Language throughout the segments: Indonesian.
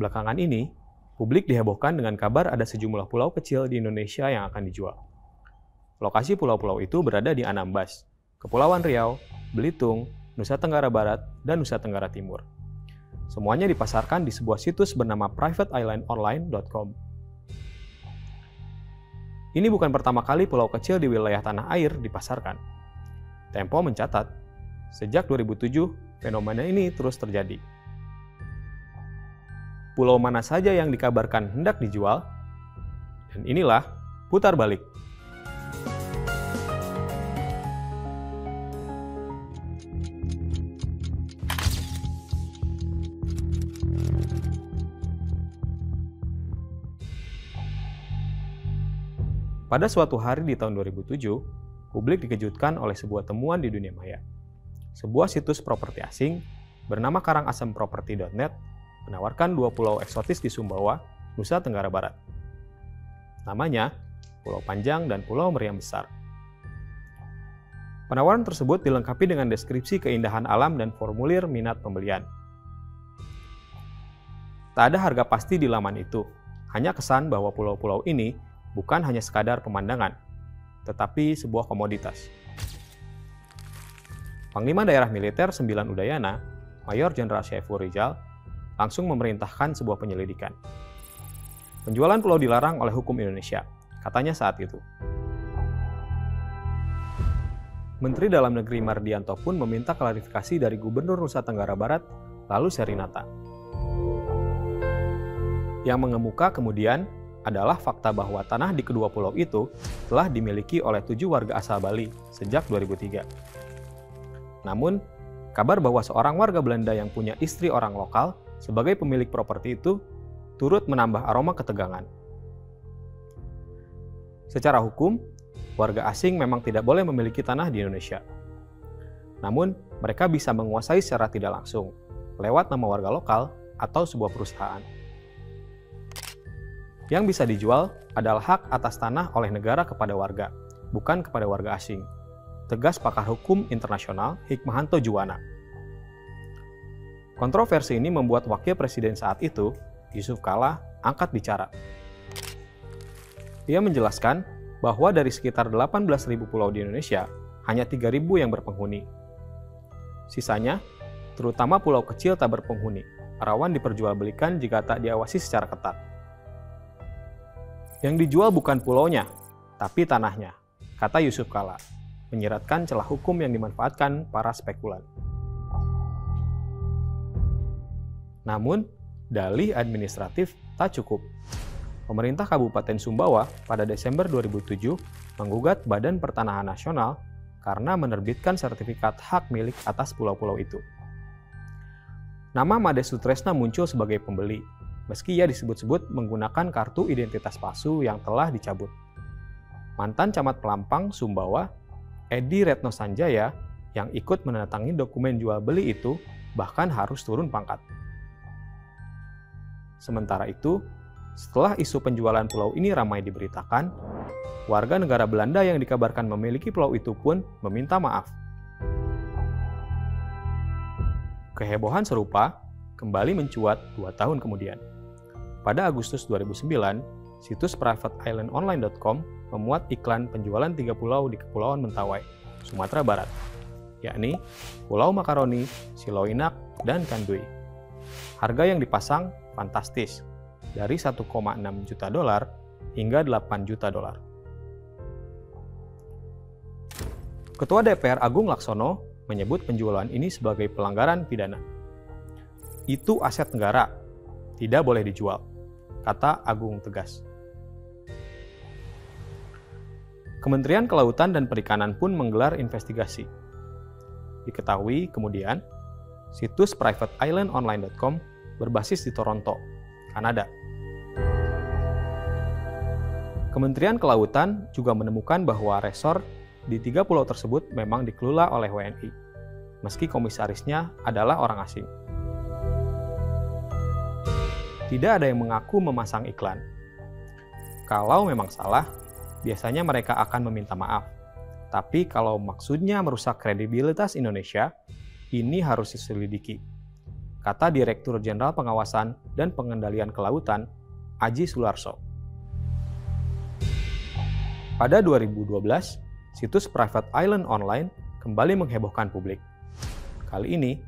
Belakangan ini, publik dihebohkan dengan kabar ada sejumlah pulau kecil di Indonesia yang akan dijual. Lokasi pulau-pulau itu berada di Anambas, Kepulauan Riau, Belitung, Nusa Tenggara Barat, dan Nusa Tenggara Timur. Semuanya dipasarkan di sebuah situs bernama privateislandonline.com. Ini bukan pertama kali pulau kecil di wilayah tanah air dipasarkan. Tempo mencatat, sejak 2007, fenomena ini terus terjadi. Pulau mana saja yang dikabarkan hendak dijual? Dan inilah Putar Balik. Pada suatu hari di tahun 2007, publik dikejutkan oleh sebuah temuan di dunia maya. Sebuah situs properti asing bernama karangasemproperty.net menawarkan dua pulau eksotis di Sumbawa, Nusa Tenggara Barat. Namanya Pulau Panjang dan Pulau Meriam Besar. Penawaran tersebut dilengkapi dengan deskripsi keindahan alam dan formulir minat pembelian. Tak ada harga pasti di laman itu, hanya kesan bahwa pulau-pulau ini bukan hanya sekadar pemandangan, tetapi sebuah komoditas. Panglima Daerah Militer 9 Udayana, Mayor Jenderal Syaiful Rizal, langsung memerintahkan sebuah penyelidikan. Penjualan pulau dilarang oleh hukum Indonesia, katanya saat itu. Menteri Dalam Negeri Mardianto pun meminta klarifikasi dari Gubernur Nusa Tenggara Barat, lalu Serinata. Yang mengemuka kemudian adalah fakta bahwa tanah di kedua pulau itu telah dimiliki oleh 7 warga asal Bali sejak 2003. Namun, kabar bahwa seorang warga Belanda yang punya istri orang lokal sebagai pemilik properti itu turut menambah aroma ketegangan. Secara hukum, warga asing memang tidak boleh memiliki tanah di Indonesia. Namun, mereka bisa menguasai secara tidak langsung, lewat nama warga lokal atau sebuah perusahaan. Yang bisa dijual adalah hak atas tanah oleh negara kepada warga, bukan kepada warga asing. Tegas pakar hukum internasional Hikmahanto Juwana. Kontroversi ini membuat Wakil Presiden saat itu, Yusuf Kala, angkat bicara. Ia menjelaskan bahwa dari sekitar 18.000 pulau di Indonesia, hanya 3.000 yang berpenghuni. Sisanya, terutama pulau kecil tak berpenghuni, rawan diperjualbelikan jika tak diawasi secara ketat. Yang dijual bukan pulaunya, tapi tanahnya, kata Yusuf Kala, menyiratkan celah hukum yang dimanfaatkan para spekulan. Namun, dalih administratif tak cukup. Pemerintah Kabupaten Sumbawa pada Desember 2007 menggugat Badan Pertanahan Nasional karena menerbitkan sertifikat hak milik atas pulau-pulau itu. Nama Made Sutresna muncul sebagai pembeli, meski ia disebut-sebut menggunakan kartu identitas palsu yang telah dicabut. Mantan Camat Pelampang, Sumbawa, Edi Retno Sanjaya, yang ikut menandatangani dokumen jual beli itu bahkan harus turun pangkat. Sementara itu, setelah isu penjualan pulau ini ramai diberitakan, warga negara Belanda yang dikabarkan memiliki pulau itu pun meminta maaf. Kehebohan serupa kembali mencuat 2 tahun kemudian. Pada Agustus 2009, situs privateislandonline.com memuat iklan penjualan 3 pulau di Kepulauan Mentawai, Sumatera Barat, yakni Pulau Makaroni, Siloinak, dan Kandui. Harga yang dipasang fantastis, dari 1,6 juta dolar hingga 8 juta dolar. Ketua DPR Agung Laksono menyebut penjualan ini sebagai pelanggaran pidana. Itu aset negara, tidak boleh dijual, kata Agung tegas. Kementerian Kelautan dan Perikanan pun menggelar investigasi. Diketahui kemudian, situs privateislandonline.com berbasis di Toronto, Kanada. Kementerian Kelautan juga menemukan bahwa resor di 3 pulau tersebut memang dikelola oleh WNI, meski komisarisnya adalah orang asing. Tidak ada yang mengaku memasang iklan. Kalau memang salah, biasanya mereka akan meminta maaf. Tapi kalau maksudnya merusak kredibilitas Indonesia, ini harus diselidiki. kata Direktur Jenderal Pengawasan dan Pengendalian Kelautan, Aji Sularso. Pada 2012, situs Private Island Online kembali menghebohkan publik. Kali ini,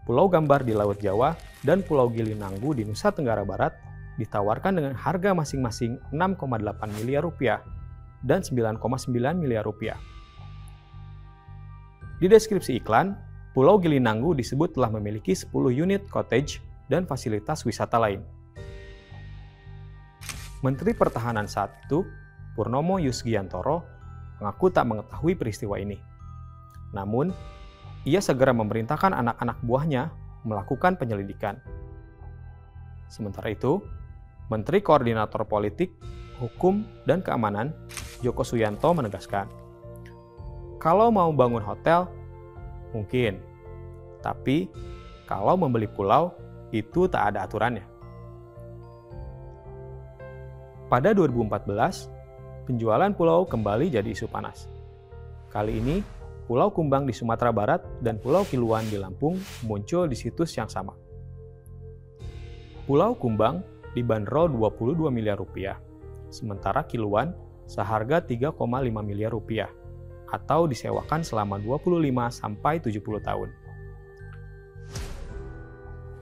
Pulau Gambar di Laut Jawa dan Pulau Gili Nanggu di Nusa Tenggara Barat ditawarkan dengan harga masing-masing 6,8 miliar rupiah dan 9,9 miliar rupiah. Di deskripsi iklan, Pulau Gili Nanggu disebut telah memiliki 10 unit cottage dan fasilitas wisata lain. Menteri Pertahanan saat itu, Purnomo Yusgiantoro, mengaku tak mengetahui peristiwa ini. Namun, ia segera memerintahkan anak-anak buahnya melakukan penyelidikan. Sementara itu, Menteri Koordinator Politik, Hukum, dan Keamanan, Joko Suyanto menegaskan, kalau mau bangun hotel, mungkin. Tapi, kalau membeli pulau, itu tak ada aturannya. Pada 2014, penjualan pulau kembali jadi isu panas. Kali ini, Pulau Kumbang di Sumatera Barat dan Pulau Kiluan di Lampung muncul di situs yang sama. Pulau Kumbang dibanderol 22 miliar rupiah, sementara Kiluan seharga 3,5 miliar rupiah, atau disewakan selama 25-70 tahun.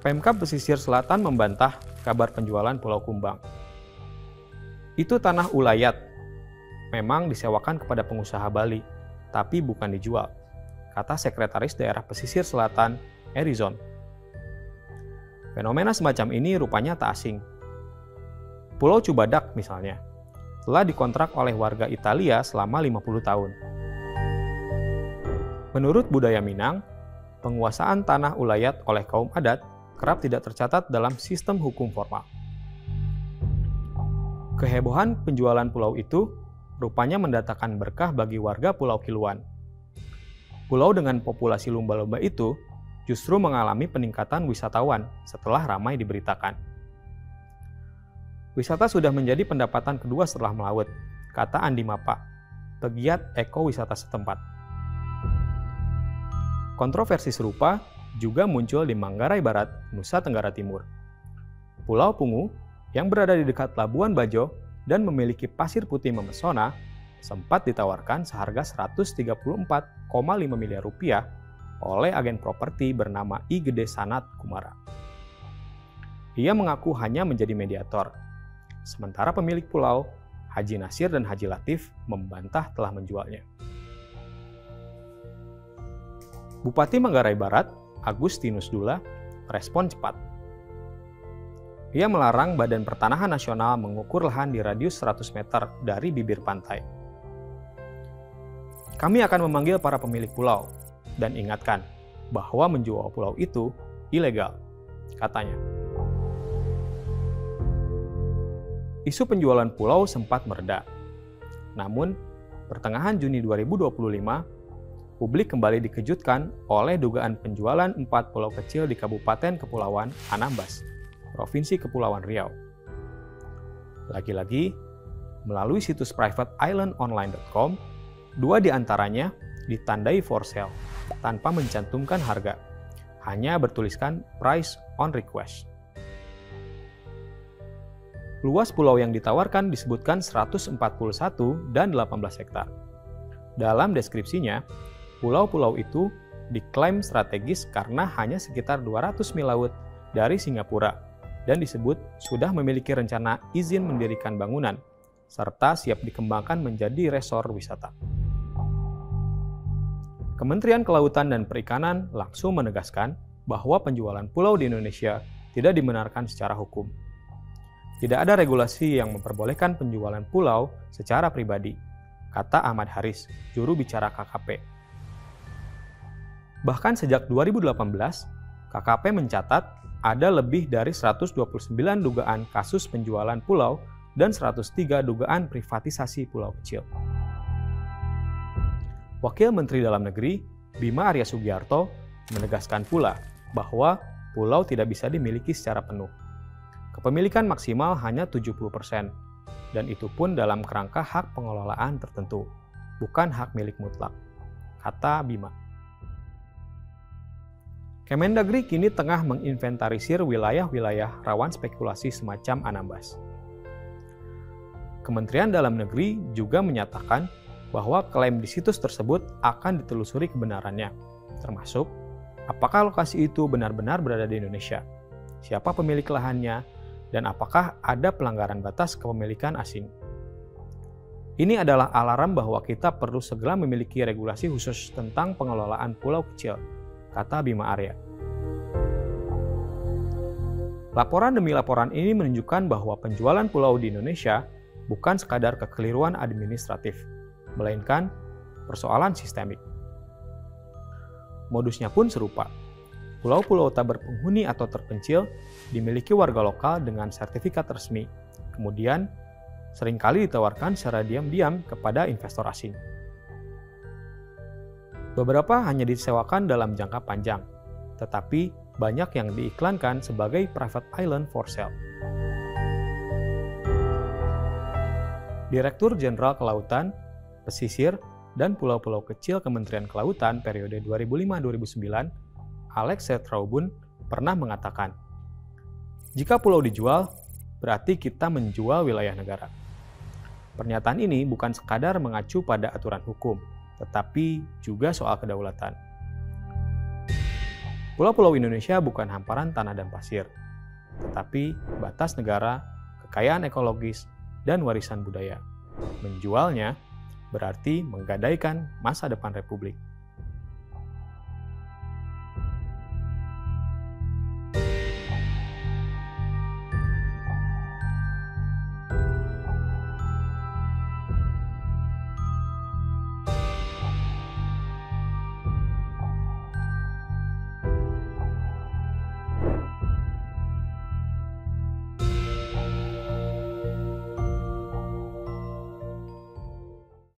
Pemkab Pesisir Selatan membantah kabar penjualan Pulau Kumbang. Itu tanah ulayat, memang disewakan kepada pengusaha Bali, tapi bukan dijual, kata Sekretaris Daerah Pesisir Selatan, Erizon. Fenomena semacam ini rupanya tak asing. Pulau Cubadak misalnya, telah dikontrak oleh warga Italia selama 50 tahun. Menurut budaya Minang, penguasaan tanah ulayat oleh kaum adat kerap tidak tercatat dalam sistem hukum formal. Kehebohan penjualan pulau itu rupanya mendatangkan berkah bagi warga Pulau Kiluan. Pulau dengan populasi lumba-lumba itu justru mengalami peningkatan wisatawan setelah ramai diberitakan. Wisata sudah menjadi pendapatan kedua setelah melaut, kata Andi Mapa, pegiat ekowisata setempat. Kontroversi serupa juga muncul di Manggarai Barat, Nusa Tenggara Timur. Pulau Pungu, yang berada di dekat Labuan Bajo dan memiliki pasir putih memesona, sempat ditawarkan seharga 134,5 miliar rupiah oleh agen properti bernama I Gede Sanat Kumara. Ia mengaku hanya menjadi mediator, sementara pemilik pulau, Haji Nasir dan Haji Latif, membantah telah menjualnya. Bupati Manggarai Barat, Agustinus Dula, respon cepat. Ia melarang Badan Pertanahan Nasional mengukur lahan di radius 100 meter dari bibir pantai. Kami akan memanggil para pemilik pulau dan ingatkan bahwa menjual pulau itu ilegal, katanya. Isu penjualan pulau sempat mereda. Namun, pertengahan Juni 2025, publik kembali dikejutkan oleh dugaan penjualan 4 pulau kecil di Kabupaten Kepulauan Anambas, Provinsi Kepulauan Riau. Lagi-lagi, melalui situs privateislandonline.com, 2 di antaranya ditandai for sale tanpa mencantumkan harga, hanya bertuliskan price on request. Luas pulau yang ditawarkan disebutkan 141 dan 18 hektar. Dalam deskripsinya, pulau-pulau itu diklaim strategis karena hanya sekitar 200 mil laut dari Singapura dan disebut sudah memiliki rencana izin mendirikan bangunan, serta siap dikembangkan menjadi resor wisata. Kementerian Kelautan dan Perikanan langsung menegaskan bahwa penjualan pulau di Indonesia tidak dibenarkan secara hukum. Tidak ada regulasi yang memperbolehkan penjualan pulau secara pribadi, kata Ahmad Haris, juru bicara KKP. Bahkan sejak 2018, KKP mencatat ada lebih dari 129 dugaan kasus penjualan pulau dan 103 dugaan privatisasi pulau kecil. Wakil Menteri Dalam Negeri, Bima Arya Sugiarto, menegaskan pula bahwa pulau tidak bisa dimiliki secara penuh. Kepemilikan maksimal hanya 70%, dan itu pun dalam kerangka hak pengelolaan tertentu, bukan hak milik mutlak, kata Bima. Kemendagri kini tengah menginventarisir wilayah-wilayah rawan spekulasi semacam Anambas. Kementerian Dalam Negeri juga menyatakan bahwa klaim di situs tersebut akan ditelusuri kebenarannya, termasuk apakah lokasi itu benar-benar berada di Indonesia, siapa pemilik lahannya, dan apakah ada pelanggaran batas kepemilikan asing. Ini adalah alarm bahwa kita perlu segera memiliki regulasi khusus tentang pengelolaan pulau kecil, kata Bima Arya. Laporan demi laporan ini menunjukkan bahwa penjualan pulau di Indonesia bukan sekadar kekeliruan administratif, melainkan persoalan sistemik. Modusnya pun serupa. Pulau-pulau tak berpenghuni atau terpencil dimiliki warga lokal dengan sertifikat resmi, kemudian seringkali ditawarkan secara diam-diam kepada investor asing. Beberapa hanya disewakan dalam jangka panjang, tetapi banyak yang diiklankan sebagai private island for sale. Direktur Jenderal Kelautan, Pesisir, dan Pulau-Pulau Kecil Kementerian Kelautan periode 2005-2009, Alex Setraubun, pernah mengatakan, "Jika pulau dijual, berarti kita menjual wilayah negara." Pernyataan ini bukan sekadar mengacu pada aturan hukum, tetapi juga soal kedaulatan. Pulau-pulau Indonesia bukan hamparan tanah dan pasir, tetapi batas negara, kekayaan ekologis, dan warisan budaya. Menjualnya berarti menggadaikan masa depan Republik.